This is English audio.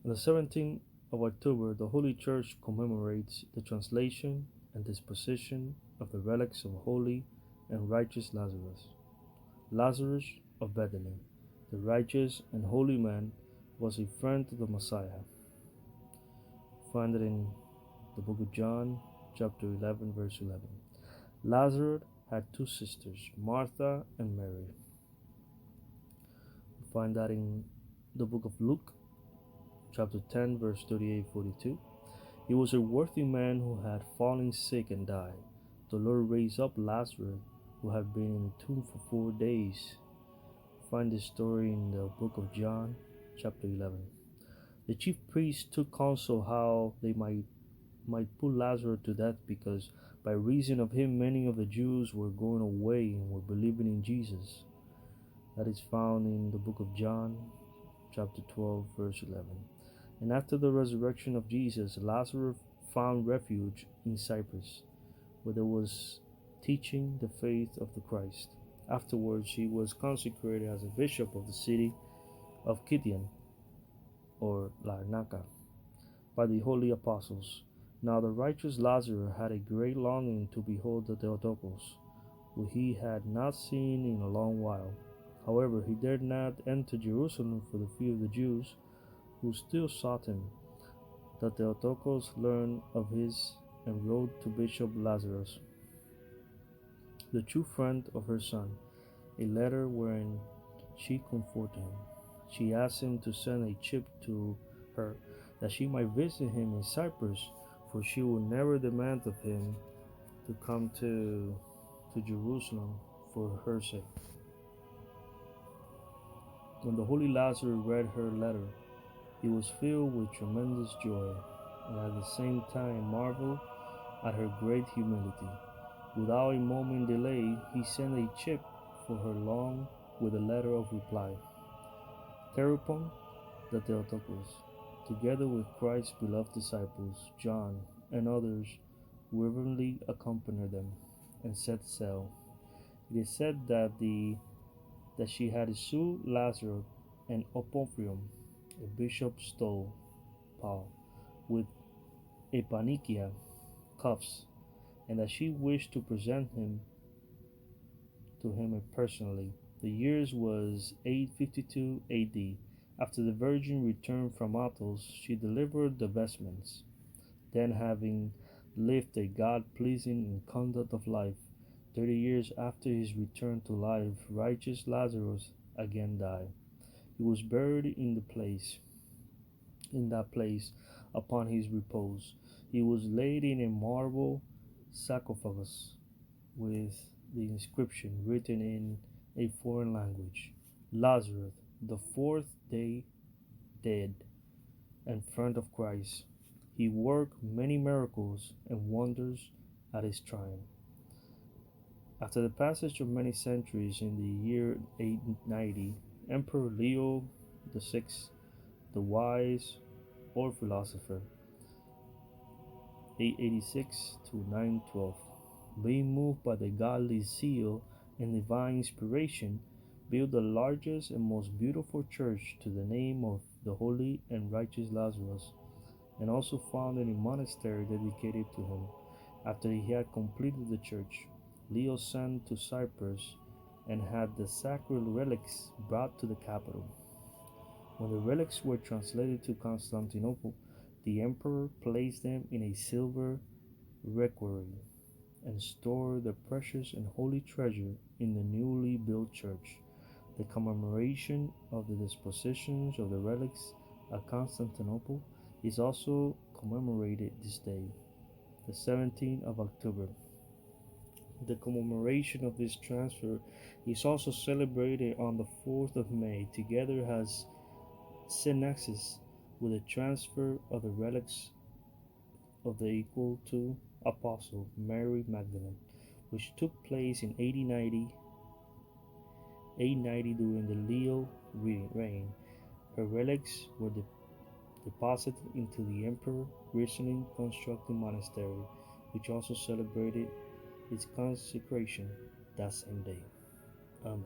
On the 17th of October, the Holy Church commemorates the translation and disposition of the relics of holy and righteous Lazarus. Lazarus of Bethany, the righteous and holy man, was a friend of the Messiah. Find it in the book of John, chapter 11, verse 11. Lazarus had two sisters, Martha and Mary. Find that in the book of Luke, chapter 10, verse 38-42. He was a worthy man who had fallen sick and died. The Lord raised up Lazarus, who had been in the tomb for 4 days. Find this story in the book of John, chapter 11. The chief priests took counsel how they might put Lazarus to death, because by reason of him many of the Jews were going away and were believing in Jesus. That is found in the book of John, chapter 12, verse 11. And after the resurrection of Jesus, Lazarus found refuge in Cyprus, where there was teaching the faith of the Christ. Afterwards, he was consecrated as a bishop of the city of Kition, or Larnaca, by the holy apostles. Now the righteous Lazarus had a great longing to behold the Theotokos, who he had not seen in a long while. However, he dared not enter Jerusalem for the fear of the Jews, who still sought him. The Theotokos learned of his and wrote to Bishop Lazarus, the true friend of her son, a letter wherein she comforted him. She asked him to send a ship to her, that she might visit him in Cyprus, for she would never demand of him to come to Jerusalem for her sake. When the holy Lazarus read her letter, he was filled with tremendous joy, and at the same time marveled at her great humility. Without a moment delay, he sent a ship for her along with a letter of reply. Thereupon the Theotokos, together with Christ's beloved disciples, John and others, reverently accompanied them and set sail. It is said that she had sued Lazarus and Opophrium, a bishop's stole, Paul, with epanikia cuffs, and that she wished to present him to him personally. The year was 852 A.D. After the Virgin returned from Athos, she delivered the vestments. Then, having lived a God-pleasing conduct of life, 30 years after his return to life, righteous Lazarus again died. He was buried in that place upon his repose. He was laid in a marble sarcophagus with the inscription written in a foreign language: Lazarus, the fourth day dead, and friend of Christ. He worked many miracles and wonders at his triumph. After the passage of many centuries, in the year 890, Emperor Leo VI, the wise or philosopher, 886 to 912, being moved by the godly zeal and divine inspiration, built the largest and most beautiful church to the name of the holy and righteous Lazarus, and also founded a monastery dedicated to him. After he had completed the church, Leo sent to Cyprus and had the sacred relics brought to the capital. When the relics were translated to Constantinople, the emperor placed them in a silver reliquary and stored the precious and holy treasure in the newly built church. The commemoration of the dispositions of the relics at Constantinople is also commemorated this day, the 17th of October. The commemoration of this transfer is also celebrated on the 4th of May, together as synexes with the transfer of the relics of the equal to Apostle Mary Magdalene, which took place in 890 during the Leo reign. Her relics were deposited into the emperor recently constructed monastery, which also celebrated its consecration that same day. Amen.